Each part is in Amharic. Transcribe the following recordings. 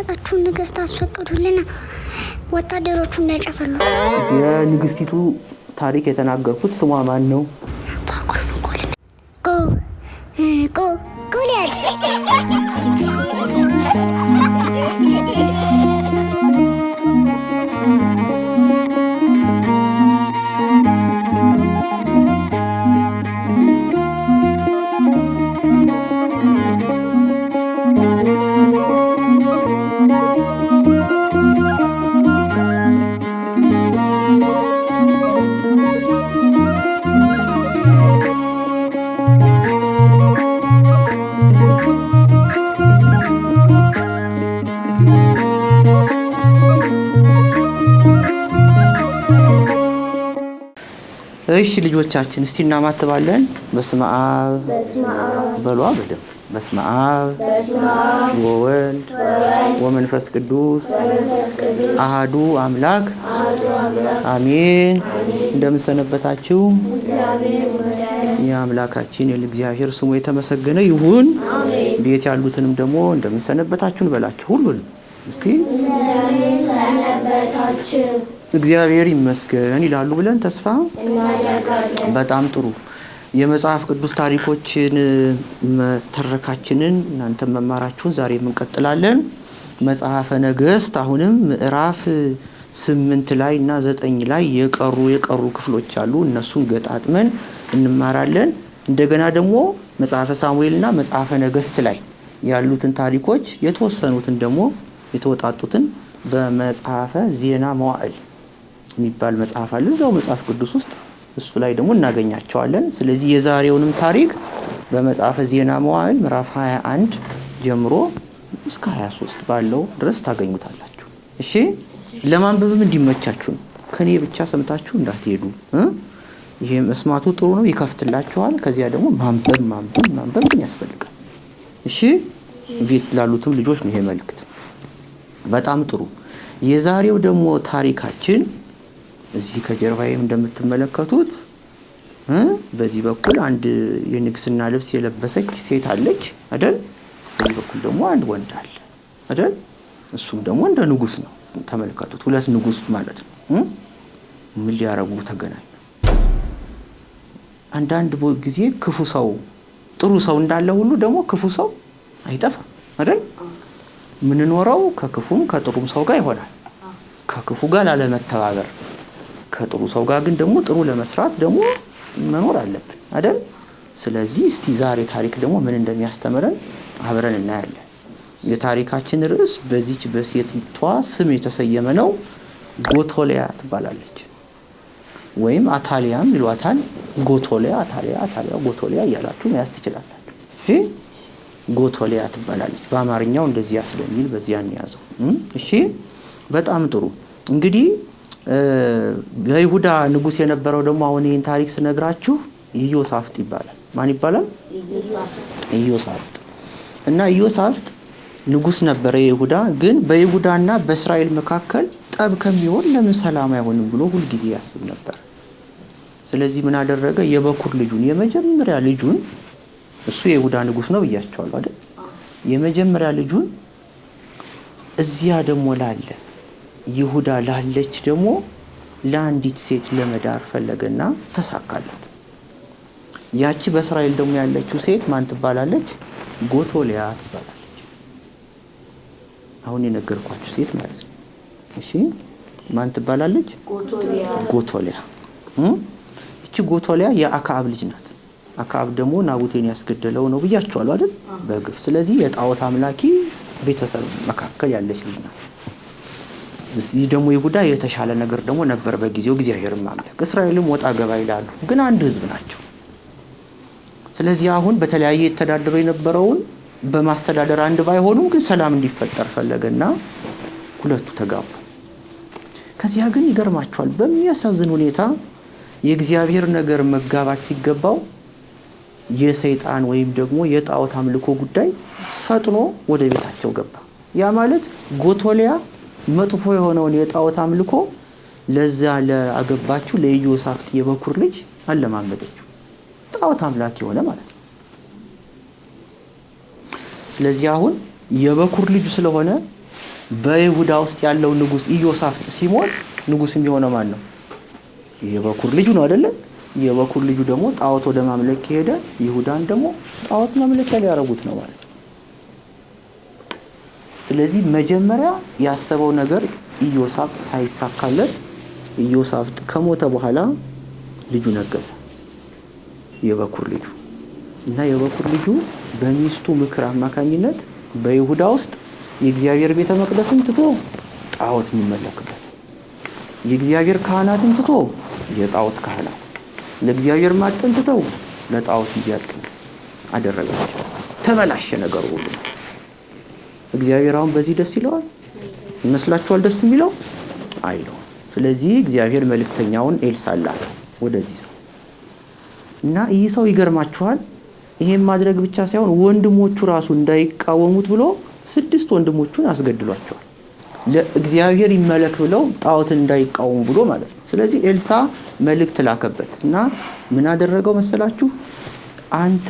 የሚያመጣችሁን ንግስት አስፈቅዱልና ወታደሮቹ እንዳይጨፈሉ። የንግስቲቱ ታሪክ የተናገርኩት ስሟ ማን ነው? ጎልያድ። እሺ ልጆቻችን እስቲ እናማትባለን። በስመ አብ በሉ በደም በስመ አብ ወወልድ ወመንፈስ ቅዱስ አሐዱ አምላክ አሜን። እንደምን ሰነበታችሁ? የአምላካችን የእግዚአብሔር ስሙ የተመሰገነ ይሁን። ቤት ያሉትንም ደግሞ እንደምን ሰነበታችሁ እንበላችሁ። ሁሉንም እስቲ እግዚአብሔር ይመስገን ይላሉ ብለን ተስፋ እናደርጋለን። በጣም ጥሩ። የመጽሐፍ ቅዱስ ታሪኮችን መተረካችንን እናንተ መማራችሁን ዛሬ እንቀጥላለን። መጽሐፈ ነገሥት አሁንም ምዕራፍ 8 ላይ እና 9 ላይ የቀሩ ክፍሎች አሉ። እነሱን ገጣጥመን እንማራለን። እንደገና ደግሞ መጽሐፈ ሳሙኤልና መጽሐፈ ነገሥት ላይ ያሉትን ታሪኮች የተወሰኑትን ደግሞ የተወጣጡትን በመጽሐፈ ዜና መዋዕል የሚባል መጽሐፍ አለ እዛው መጽሐፍ ቅዱስ ውስጥ እሱ ላይ ደግሞ እናገኛቸዋለን። ስለዚህ የዛሬውንም ታሪክ በመጽሐፈ ዜና መዋዕል ምዕራፍ 21 ጀምሮ እስከ 23 ባለው ድረስ ታገኙታላችሁ። እሺ ለማንበብም እንዲመቻችሁ ነው። ከኔ ብቻ ሰምታችሁ እንዳትሄዱ። ይሄ መስማቱ ጥሩ ነው፣ ይከፍትላችኋል። ከዚያ ደግሞ ማንበብ ግን ያስፈልጋል። እሺ ቤት ላሉትም ልጆች ነው ይሄ መልእክት። በጣም ጥሩ። የዛሬው ደግሞ ታሪካችን እዚህ ከጀርባዬም እንደምትመለከቱት በዚህ በኩል አንድ የንግስና ልብስ የለበሰች ሴት አለች አይደል? በዚህ በኩል ደግሞ አንድ ወንድ አለ አይደል? እሱም ደግሞ እንደ ንጉስ ነው። ተመልከቱት፣ ሁለት ንጉስ ማለት ነው። ምን ሊያረጉ ተገናኙ? አንዳንድ ጊዜ ክፉ ሰው ጥሩ ሰው እንዳለ ሁሉ ደግሞ ክፉ ሰው አይጠፋም አይደል? ምንኖረው ከክፉም ከጥሩም ሰው ጋር ይሆናል። ከክፉ ጋር ላለመተባበር ከጥሩ ሰው ጋር ግን ደግሞ ጥሩ ለመስራት ደግሞ መኖር አለብን አይደል? ስለዚህ እስቲ ዛሬ ታሪክ ደግሞ ምን እንደሚያስተምረን አብረን እናያለን። የታሪካችን ርዕስ በዚች በሴቲቷ ስም የተሰየመ ነው። ጎቶሊያ ትባላለች ወይም አታሊያም ይሏታል። ጎቶሊያ አታሊያ ጎቶሊያ እያላችሁ መያዝ ትችላላችሁ። እሺ ጎቶሊያ ትባላለች። በአማርኛው እንደዚህ ስለሚል በዚያ እንያዘው። እሺ በጣም ጥሩ። እንግዲህ የይሁዳ ንጉስ የነበረው ደግሞ አሁን ይሄን ታሪክ ስነግራችሁ ኢዮሳፍጥ ይባላል። ማን ይባላል? ኢዮሳፍጥ። እና ኢዮሳፍጥ ንጉስ ነበረ የይሁዳ። ግን በይሁዳና በእስራኤል መካከል ጠብ ከሚሆን ለምን ሰላም አይሆንም ብሎ ሁሉ ጊዜ ያስብ ነበር። ስለዚህ ምን አደረገ? የበኩር ልጁን የመጀመሪያ ልጁን እሱ የይሁዳ ንጉስ ነው ብያቸዋለሁ አይደል? የመጀመሪያ ልጁን እዚያ ደግሞ ላለ ይሁዳ ላለች ደግሞ ለአንዲት ሴት ለመዳር ፈለገና ተሳካለት። ያቺ በእስራኤል ደግሞ ያለችው ሴት ማን ትባላለች? ጎቶሊያ ትባላለች። አሁን የነገርኳችሁ ሴት ማለት ነው። እሺ ማን ትባላለች? ጎቶሊያ። እቺ ጎቶሊያ የአክዓብ ልጅ ናት። አክዓብ ደግሞ ናቡቴን ያስገደለው ነው ብያቸዋለሁ አይደል? በግፍ። ስለዚህ የጣዖት አምላኪ ቤተሰብ መካከል ያለች ልጅ ናት። እዚህ ደግሞ ይሁዳ የተሻለ ነገር ደግሞ ነበር በጊዜው እግዚአብሔርን ማምለክ። እስራኤልም ወጣ ገባ ይላሉ፣ ግን አንድ ህዝብ ናቸው። ስለዚህ አሁን በተለያየ የተዳደረው የነበረውን በማስተዳደር አንድ ባይሆኑም ግን ሰላም እንዲፈጠር ፈለገና ሁለቱ ተጋቡ። ከዚያ ግን ይገርማቸዋል፣ በሚያሳዝን ሁኔታ የእግዚአብሔር ነገር መጋባት ሲገባው የሰይጣን ወይም ደግሞ የጣዖት አምልኮ ጉዳይ ፈጥኖ ወደ ቤታቸው ገባ። ያ ማለት ጎቶሊያ መጥፎ የሆነውን የጣዖት አምልኮ ለዛ ለአገባችሁ ለኢዮሳፍጥ የበኩር ልጅ አለማመደችው። ጣዖት አምላኪ ሆነ ማለት ነው። ስለዚህ አሁን የበኩር ልጅ ስለሆነ በይሁዳ ውስጥ ያለው ንጉስ ኢዮሳፍጥ ሲሞት ንጉስ የሚሆነው ማን ነው? የበኩር ልጁ ነው አይደለ? የበኩር ልጁ ደግሞ ጣዖት ወደ ማምለክ ሄደ። ይሁዳን ደግሞ ጣዖት ማምለኪያ ሊያረጉት ነው ማለት ነው። ስለዚህ መጀመሪያ ያሰበው ነገር ኢዮሳፍጥ ሳይሳካለት ኢዮሳፍጥ ከሞተ በኋላ ልጁ ነገሰ፣ የበኩር ልጁ እና የበኩር ልጁ በሚስቱ ምክር አማካኝነት በይሁዳ ውስጥ የእግዚአብሔር ቤተ መቅደስን ትቶ ጣዖት የሚመለክበት፣ የእግዚአብሔር ካህናትን ትቶ የጣዖት ካህናት፣ ለእግዚአብሔር ማጠን ትተው ለጣዖት እንዲያጥኑ አደረጋቸው። ተበላሸ ነገር ሁሉ። እግዚአብሔር አሁን በዚህ ደስ ይለዋል ይመስላችኋል? ደስ የሚለው አይለው። ስለዚህ እግዚአብሔር መልእክተኛውን ኤልሳዕ ላከ ወደዚህ ሰው እና ይህ ሰው ይገርማችኋል፣ ይሄን ማድረግ ብቻ ሳይሆን ወንድሞቹ ራሱ እንዳይቃወሙት ብሎ 6 ወንድሞቹን አስገድሏቸዋል። ለእግዚአብሔር ይመለክ ብለው ጣዖትን እንዳይቃወሙ ብሎ ማለት ነው። ስለዚህ ኤልሳዕ መልእክት ላከበት እና ምን አደረገው መሰላችሁ? አንተ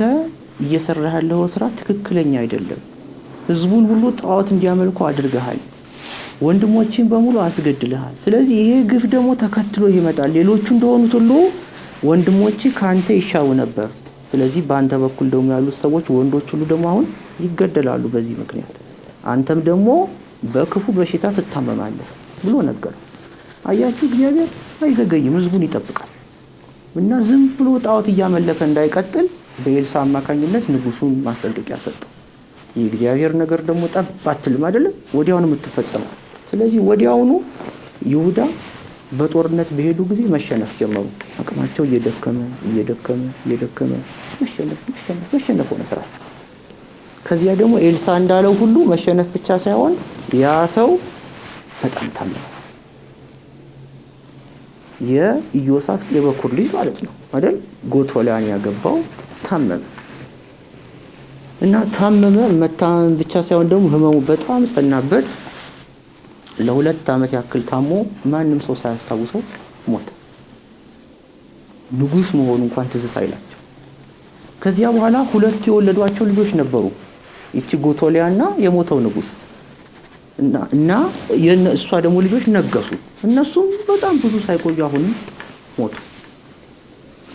እየሰራህ ያለው ስራ ትክክለኛ አይደለም። ህዝቡን ሁሉ ጣዖት እንዲያመልኩ አድርገሃል። ወንድሞችን በሙሉ አስገድለሃል። ስለዚህ ይሄ ግፍ ደግሞ ተከትሎ ይመጣል። ሌሎቹ እንደሆኑት ሁሉ ወንድሞች ካንተ ይሻው ነበር። ስለዚህ በአንተ በኩል ደግሞ ያሉት ሰዎች ወንዶች ሁሉ ደግሞ አሁን ይገደላሉ በዚህ ምክንያት። አንተም ደግሞ በክፉ በሽታ ትታመማለህ ብሎ ነገረው። አያችሁ፣ እግዚአብሔር አይዘገይም፣ ህዝቡን ይጠብቃል። እና ዝም ብሎ ጣዖት እያመለከ እንዳይቀጥል በኤልሳዕ አማካኝነት ንጉሱን ማስጠንቀቂያ ሰጠው። የእግዚአብሔር ነገር ደግሞ ጠብ አትልም አይደለም፣ ወዲያውኑ የምትፈጸመው። ስለዚህ ወዲያውኑ ይሁዳ በጦርነት በሄዱ ጊዜ መሸነፍ ጀመሩ። አቅማቸው እየደከመ መሸነፍ ሆነ ስራቸው። ከዚያ ደግሞ ኤልሳዕ እንዳለው ሁሉ መሸነፍ ብቻ ሳይሆን ያ ሰው በጣም ታመመ። የኢዮሳፍጥ የበኩር ልጅ ማለት ነው አይደል? ጎቶልያን ያገባው ታመመ እና ታመመ። መታመም ብቻ ሳይሆን ደግሞ ህመሙ በጣም ጸናበት። ለ2 ዓመት ያክል ታሞ ማንም ሰው ሳያስታውሰው ሞተ። ንጉስ መሆኑ እንኳን ትዝ ሳይላቸው። ከዚያ በኋላ 2 የወለዷቸው ልጆች ነበሩ፣ እቺ ጎቶልያና የሞተው ንጉስ እና የእሷ ደግሞ ልጆች ነገሱ። እነሱም በጣም ብዙ ሳይቆዩ አሁን ሞቱ።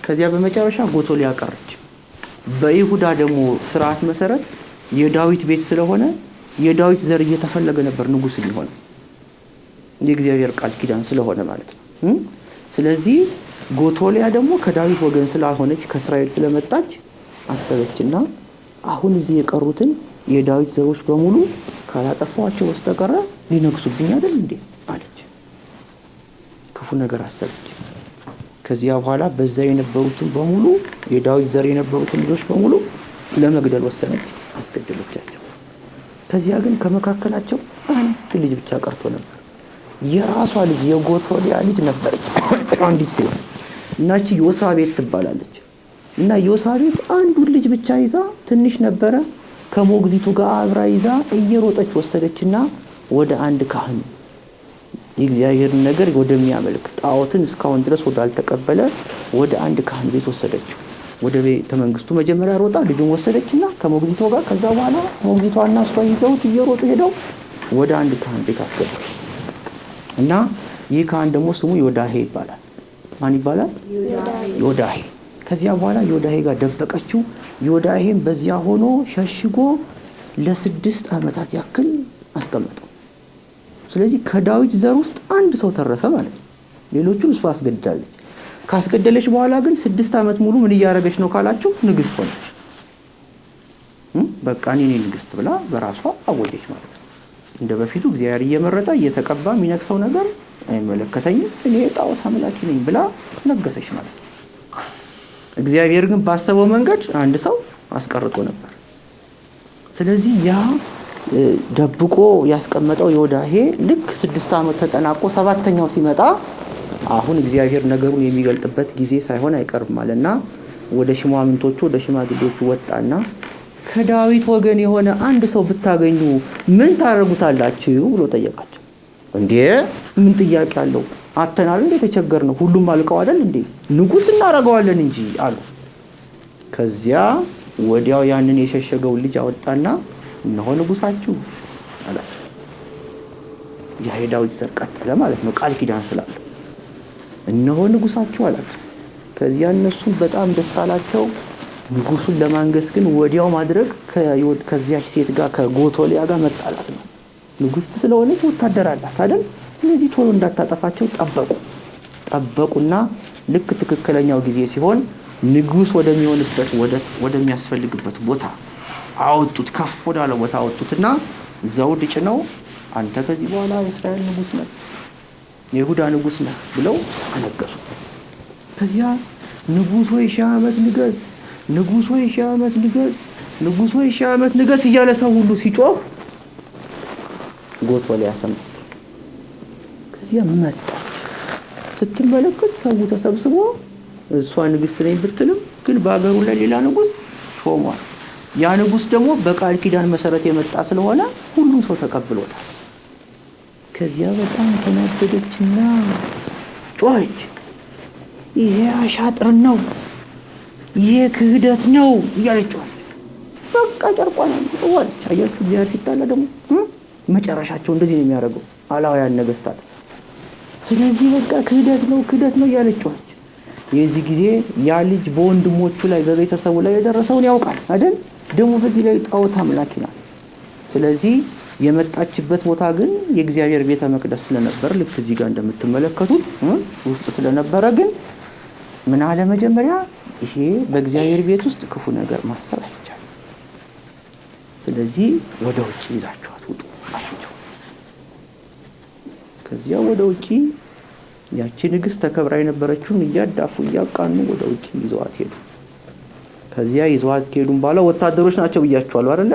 ከዚያ በመጨረሻ ጎቶልያ ቀረች። በይሁዳ ደግሞ ስርዓት መሰረት የዳዊት ቤት ስለሆነ የዳዊት ዘር እየተፈለገ ነበር ንጉስ ሊሆን፣ የእግዚአብሔር ቃል ኪዳን ስለሆነ ማለት ነው። ስለዚህ ጎቶልያ ደግሞ ከዳዊት ወገን ስለሆነች ከእስራኤል ስለመጣች አሰበችና አሁን እዚህ የቀሩትን የዳዊት ዘሮች በሙሉ ካላጠፋቸው በስተቀር ሊነግሱብኝ አይደል እንዴ አለች። ክፉ ነገር አሰበች። ከዚያ በኋላ በዛ የነበሩትን በሙሉ የዳዊት ዘር የነበሩትን ልጆች በሙሉ ለመግደል ወሰነች፣ አስገደለቻቸው። ከዚያ ግን ከመካከላቸው አንድ ልጅ ብቻ ቀርቶ ነበር። የራሷ ልጅ የጎቶልያ ልጅ ነበረች፣ አንዲት ሴት እናቺ ዮሳቤት ትባላለች። እና ዮሳቤት አንዱን ልጅ ብቻ ይዛ ትንሽ ነበረ፣ ከሞግዚቱ ጋር አብራ ይዛ እየሮጠች ወሰደችና ወደ አንድ ካህን የእግዚአብሔርን ነገር ወደሚያመልክ ጣዖትን እስካሁን ድረስ ወዳልተቀበለ ወደ አንድ ካህን ቤት ወሰደችው። ወደ ቤተ መንግስቱ መጀመሪያ ሮጣ ልጁን ወሰደችና ከሞግዚቷ ጋር፣ ከዛ በኋላ ሞግዚቷና እሷ ይዘውት እየሮጡ ሄደው ወደ አንድ ካህን ቤት አስገባች። እና ይህ ካህን ደግሞ ስሙ ዮዳሄ ይባላል። ማን ይባላል? ዮዳሄ። ከዚያ በኋላ ዮዳሄ ጋር ደበቀችው። ዮዳሄም በዚያ ሆኖ ሸሽጎ ለ6 ዓመታት ያክል አስቀመጠው። ስለዚህ ከዳዊት ዘር ውስጥ አንድ ሰው ተረፈ ማለት ነው። ሌሎቹን እሷ አስገድላለች። ካስገደለች በኋላ ግን 6 ዓመት ሙሉ ምን እያደረገች ነው ካላችሁ ንግስት ሆነች። በቃ እኔ ንግስት ብላ በራሷ አወጀች ማለት ነው። እንደ በፊቱ እግዚአብሔር እየመረጠ እየተቀባ የሚነክሰው ነገር አይመለከተኝም፣ እኔ ጣዖት አምላኪ ነኝ ብላ ነገሰች ማለት ነው። እግዚአብሔር ግን ባሰበው መንገድ አንድ ሰው አስቀርጦ ነበር። ስለዚህ ያ ደብቆ ያስቀመጠው ዮዳሄ ልክ 6 ዓመት ተጠናቆ 7ኛው ሲመጣ አሁን እግዚአብሔር ነገሩን የሚገልጥበት ጊዜ ሳይሆን አይቀርም ማለትና ወደ ሽማምንቶቹ ወደ ሽማግሌዎቹ ወጣና ከዳዊት ወገን የሆነ አንድ ሰው ብታገኙ ምን ታረጉታላችሁ ብሎ ጠየቃቸው። እንዴ ምን ጥያቄ አለው? አተናል እንዴ ተቸገርነው፣ ሁሉም አልቀው አይደል እንዴ ንጉስ እናረጋዋለን እንጂ አሉ። ከዚያ ወዲያው ያንን የሸሸገው ልጅ አወጣና እነሆ ንጉሳችሁ አላቸው። የዳዊት ዘር ቀጠለ ማለት ነው ቃል ኪዳን ስላለ። እነሆ ንጉሳችሁ አላቸው። ከዚያ እነሱ በጣም ደስ አላቸው። ንጉሱን ለማንገስ ግን ወዲያው ማድረግ ከዚያች ሴት ጋር ከጎቶሊያ ጋር መጣላት ነው። ንጉስት ስለሆነች ወታደር አላት አይደል? ስለዚህ ቶሎ እንዳታጠፋቸው ጠበቁና ልክ ትክክለኛው ጊዜ ሲሆን ንጉስ ወደሚሆንበት ወደሚያስፈልግበት ቦታ አወጡት። ከፍ ወዳለ ቦታ አወጡትና ዘውድ ጭነው አንተ ከዚህ በኋላ የእስራኤል ንጉስ ነህ፣ የይሁዳ ንጉስ ነህ ብለው አነገሱ። ከዚያ ንጉስ ሆይ ሺህ ዓመት ንገስ፣ ንጉስ ሆይ ሺህ ዓመት ንገስ፣ ንጉስ ሆይ ሺህ ዓመት ንገስ እያለ ሰው ሁሉ ሲጮህ ጎቶሊያ ሰማች። ከዚያ መጣ። ስትመለከት ሰው ተሰብስቦ እሷ ንግስት ነኝ ብትልም ግን በአገሩ ላይ ሌላ ንጉስ ሾሟል። ያ ንጉስ ደግሞ በቃል ኪዳን መሰረት የመጣ ስለሆነ ሁሉም ሰው ተቀብሎታል። ከዚያ በጣም ተናደደችና ጮኸች፣ ይሄ አሻጥር ነው፣ ይሄ ክህደት ነው እያለች ጮኸች። በቃ ጨርቋን ወጣች። አያችሁ እግዚአብሔር ሲጣላ ደግሞ መጨረሻቸው እንደዚህ ነው የሚያደርገው አላውያን ነገስታት። ስለዚህ በቃ ክህደት ነው እያለች ጮኸች። የዚህ ጊዜ ያ ልጅ በወንድሞቹ ላይ በቤተሰቡ ላይ የደረሰውን ያውቃል አይደል? ደግሞ በዚህ ላይ ጣዖት አምላኪ ናት። ስለዚህ የመጣችበት ቦታ ግን የእግዚአብሔር ቤተ መቅደስ ስለነበር ልክ እዚህ ጋር እንደምትመለከቱት ውስጥ ስለነበረ ግን ምን አለ መጀመሪያ ይሄ በእግዚአብሔር ቤት ውስጥ ክፉ ነገር ማሰብ አይቻልም። ስለዚህ ወደ ውጪ ይዛችኋት ውጡ አላቸው። ከዚያ ወደ ውጪ ያቺ ንግስት ተከብራ የነበረችውን እያዳፉ እያቃኑ ወደ ውጪ ይዘዋት ሄዱ። ከዚያ ይዘዋት ከሄዱም በኋላ ወታደሮች ናቸው ብያቸዋለሁ አይደለ?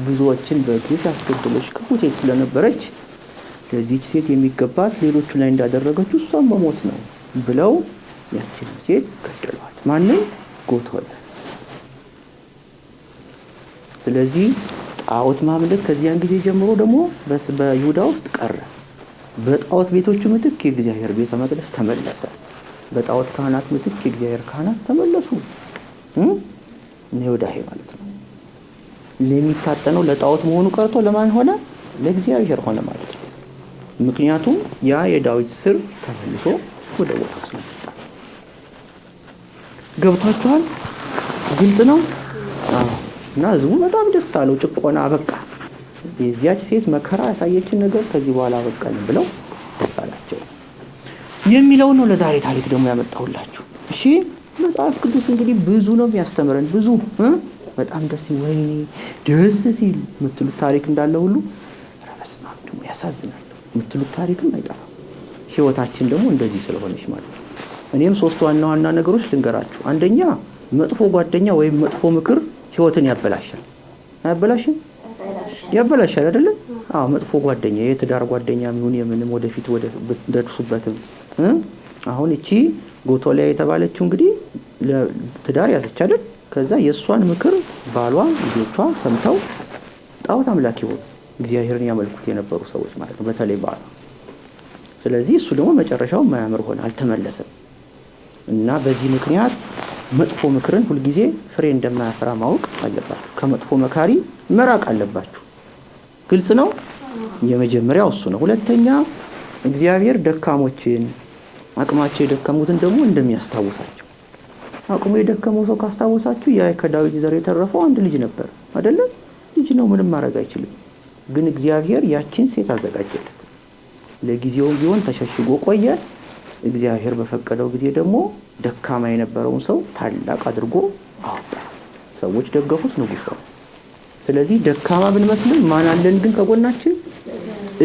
ብዙዎችን በግፍ ያስገደለች ክፉ ሴት ስለነበረች ለዚህች ሴት የሚገባት ሌሎቹ ላይ እንዳደረገችው እሷም መሞት ነው ብለው ያቺን ሴት ገደሏት። ማንን? ጎቶሊያ። ስለዚህ ጣዖት ማምለክ ከዚያን ጊዜ ጀምሮ ደግሞ በይሁዳ ውስጥ ቀረ። በጣዖት ቤቶቹ ምትክ የእግዚአብሔር ቤተ መቅደስ ተመለሰ። በጣዖት ካህናት ምትክ የእግዚአብሔር ካህናት ተመለሱ። ይሁዳ ማለት ነው። ለሚታጠነው ለጣዖት መሆኑ ቀርቶ ለማን ሆነ? ለእግዚአብሔር ሆነ ማለት ነው። ምክንያቱም ያ የዳዊት ስር ተመልሶ ወደ ቦታው ስለመጣ። ገብታችኋል? ግልጽ ነው? እና ህዝቡ በጣም ደስ አለው። ጭቆና በቃ የዚያች ሴት መከራ ያሳየችን ነገር ከዚህ በኋላ በቃልን ብለው ደስ አላቸው የሚለው ነው ለዛሬ ታሪክ ደግሞ ያመጣሁላችሁ። እሺ መጽሐፍ ቅዱስ እንግዲህ ብዙ ነው የሚያስተምረን። ብዙ በጣም ደስ ሲል የምትሉት ታሪክ እንዳለ ሁሉ በስመ አብ ደግሞ ያሳዝናል የምትሉት ታሪክም አይጠፋም። ህይወታችን ደግሞ እንደዚህ ስለሆነች ማለት ነው። እኔም 3 ዋና ነገሮች ልንገራችሁ። አንደኛ መጥፎ ጓደኛ ወይም መጥፎ ምክር ህይወትን ያበላሻል። አያበላሽም? ያበላሻል አይደል? አዎ መጥፎ ጓደኛ የትዳር ጓደኛ ምን የምንም ወደፊት ደርሱበትም አሁን እቺ ጎቶሊያ የተባለችው እንግዲህ ለትዳር ያዘች አይደል? ከዛ የሷን ምክር ባሏ ልጆቿ ሰምተው ጣዖት አምላኪ ሆኑ። እግዚአብሔርን ያመልኩት የነበሩ ሰዎች ማለት ነው፣ በተለይ ባሏ። ስለዚህ እሱ ደግሞ መጨረሻው ማያምር ሆነ፣ አልተመለሰም። እና በዚህ ምክንያት መጥፎ ምክርን ሁሉ ጊዜ ፍሬ እንደማያፈራ ማወቅ አለባችሁ። ከመጥፎ መካሪ መራቅ አለባችሁ። ግልጽ ነው? የመጀመሪያው እሱ ነው። ሁለተኛ እግዚአብሔር ደካሞችን አቅማቸው የደከሙትን ደግሞ እንደሚያስታውሳቸው። አቅሙ የደከመው ሰው ካስታወሳችሁ ያ ከዳዊት ዘር የተረፈው አንድ ልጅ ነበር አይደለ? ልጅ ነው፣ ምንም ማድረግ አይችልም። ግን እግዚአብሔር ያቺን ሴት አዘጋጀለት። ለጊዜውም ቢሆን ተሸሽጎ ቆየ። እግዚአብሔር በፈቀደው ጊዜ ደግሞ ደካማ የነበረውን ሰው ታላቅ አድርጎ አወጣ። ሰዎች ደገፉት፣ ንጉሥ ሆነ። ስለዚህ ደካማ ብንመስልም ማን አለን ግን ከጎናችን?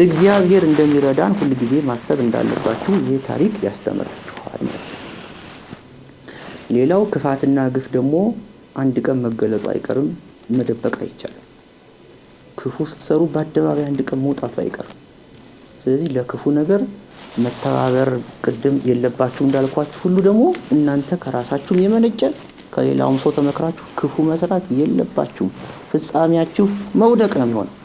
እግዚአብሔር እንደሚረዳን ሁሉ ጊዜ ማሰብ እንዳለባችሁ ይህ ታሪክ ያስተምራችኋል ማለት ነው። ሌላው ክፋትና ግፍ ደግሞ አንድ ቀን መገለጡ አይቀርም፣ መደበቅ አይቻልም። ክፉ ስትሰሩ በአደባባይ አንድ ቀን መውጣቱ አይቀርም። ስለዚህ ለክፉ ነገር መተባበር ቅድም የለባችሁ እንዳልኳችሁ ሁሉ ደግሞ እናንተ ከራሳችሁም የመነጨ ከሌላውም ሰው ተመክራችሁ ክፉ መስራት የለባችሁም። ፍጻሜያችሁ መውደቅ ነው የሚሆነው፣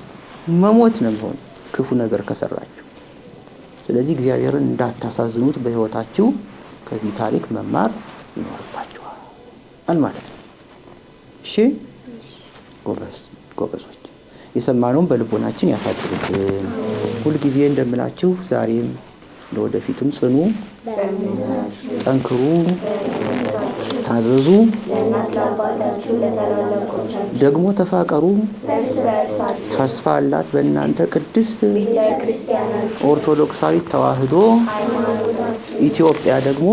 መሞት ነው የሚሆነው ክፉ ነገር ከሰራችሁ። ስለዚህ እግዚአብሔርን እንዳታሳዝኑት በህይወታችሁ ከዚህ ታሪክ መማር ይኖርባችኋል ማለት ነው። እሺ ጎበዞች፣ የሰማነውን በልቦናችን ያሳድርብን። ሁል ጊዜ እንደምላችሁ ዛሬም ለወደፊትም ጽኑ፣ ጠንክሩ፣ ታዘዙ፣ ደግሞ ተፋቀሩ። ተስፋ አላት በእናንተ ቅድስት ኦርቶዶክሳዊት ተዋሕዶ ኢትዮጵያ ደግሞ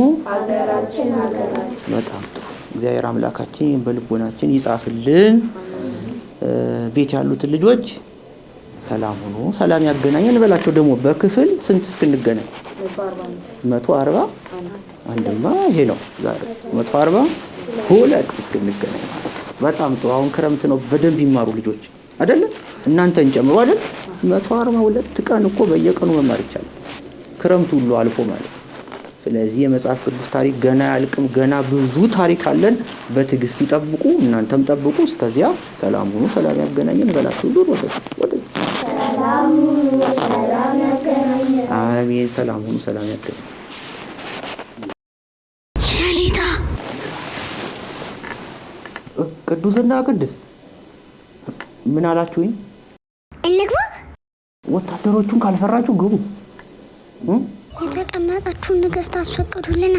በጣም ጥሩ። እግዚአብሔር አምላካችን በልቦናችን ይጻፍልን። ቤት ያሉትን ልጆች ሰላም ሁኑ፣ ሰላም ያገናኘን በላቸው። ደግሞ በክፍል ስንት እስክንገናኝ 140 አንድማ ይሄ ነው ዛሬ 142 እስክንገናኝ ማለት በጣም ጥሩ። አሁን ክረምት ነው፣ በደንብ ይማሩ ልጆች አይደለ? እናንተን ጨምሮ አይደል? 142 ቀን እኮ በየቀኑ መማር ይቻላል፣ ክረምቱ ሁሉ አልፎ ማለት። ስለዚህ የመጽሐፍ ቅዱስ ታሪክ ገና ያልቅም፣ ገና ብዙ ታሪክ አለን። በትዕግስት ይጠብቁ፣ እናንተም ጠብቁ። እስከዚያ ሰላም ሁኑ፣ ሰላም ያገናኘን በላችሁ። ሁሉ ወደ ሰላም ሁኑ፣ ሰላም ያገናኘን። አሜን። ሰላም ሁኑ፣ ሰላም ያገናኘን። ቅዱስና ቅድስት ምን አላችሁኝ? እንግባ። ወታደሮቹን ካልፈራችሁ ግቡ። የተቀመጣችሁን ንግስት አስፈቅዱልና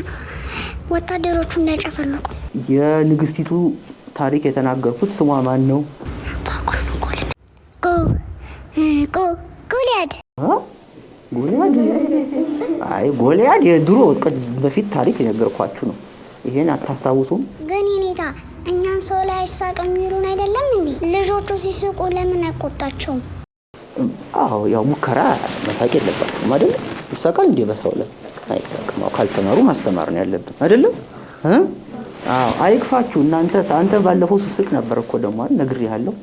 ወታደሮቹ እንዳይጨፈልቁ። የንግስቲቱ ታሪክ የተናገርኩት ስሟ ማን ነው? ጎልያድ። ጎልያድ? አይ ጎልያድ የድሮ በፊት ታሪክ የነገርኳችሁ ነው። ይሄን አታስታውሱም? ግን የኔታ እኛን ሰው ላይ አይሳቅም የሚሉን አይደለም እንዴ? ልጆቹ ሲስቁ ለምን አይቆጣቸውም? አዎ ያው ሙከራ መሳቅ የለባቸውም አይደል? ይሳቃል እንዴ በሰው ላይ? አይሳቅም። አዎ ካልተማሩ ማስተማር ነው ያለብን አይደለም? አዎ አይክፋችሁ እናንተ። አንተ ባለፈው ስስቅ ነበር እኮ ደግሞ አይደል? ነግሬሃለሁ።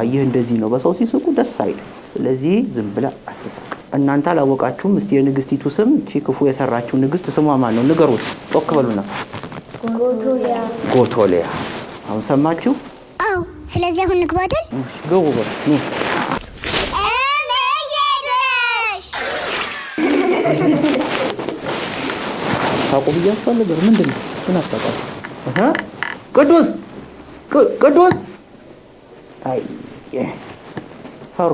ይህ እንደዚህ ነው፣ በሰው ሲስቁ ደስ አይልም። ስለዚህ ዝም ብላ አትሳቅ። እናንተ አላወቃችሁም? እስቲ የንግስቲቱ ስም እቺ ክፉ የሰራችው ንግስት ስሟ ማን ነው? ንገሩት። ጮክ በሉና። ጎቶሊያ። አሁን ሰማችሁ? አዎ። ስለዚህ አሁን ንግባ አይደል? ገቡ በሉ። ታውቁ ብያችሁ ነገር ምንድን ነው? ምን አሳቃችሁ? ቅዱስ አይ ፈሩ።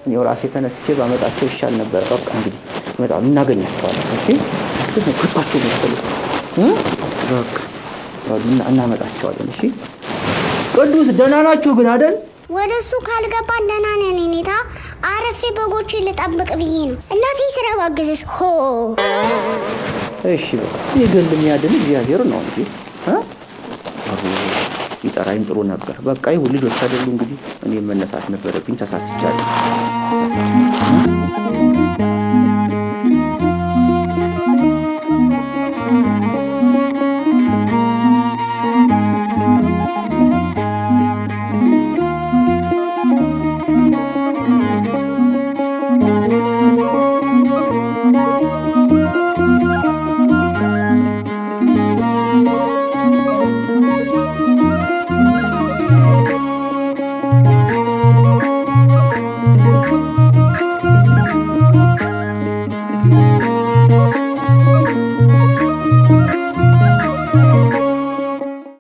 እኔው ራሴ ተነስቼ ባመጣቸው ይሻል ነበር። በቃ እንግዲህ በጣም እናገኛቸዋለን። እሺ እሱ ከታችሁ ነው በቃ እናመጣቸዋለን። እሺ ቅዱስ ደህና ናችሁ ግን አይደል? ወደሱ ካልገባን ደህና ነን ኔታ። አረፌ በጎቼን ልጠብቅ ብዬ ነው። እናቴ ስራ ባገዘሽ ሆ። እሺ በቃ ይገል የሚያድን እግዚአብሔር ነው እንጂ ይጠራኝ ጥሩ ነበር። በቃ ይሁን ልጆች አይደሉ እንግዲህ እኔ መነሳት ነበረብኝ። ተሳስቻለሁ።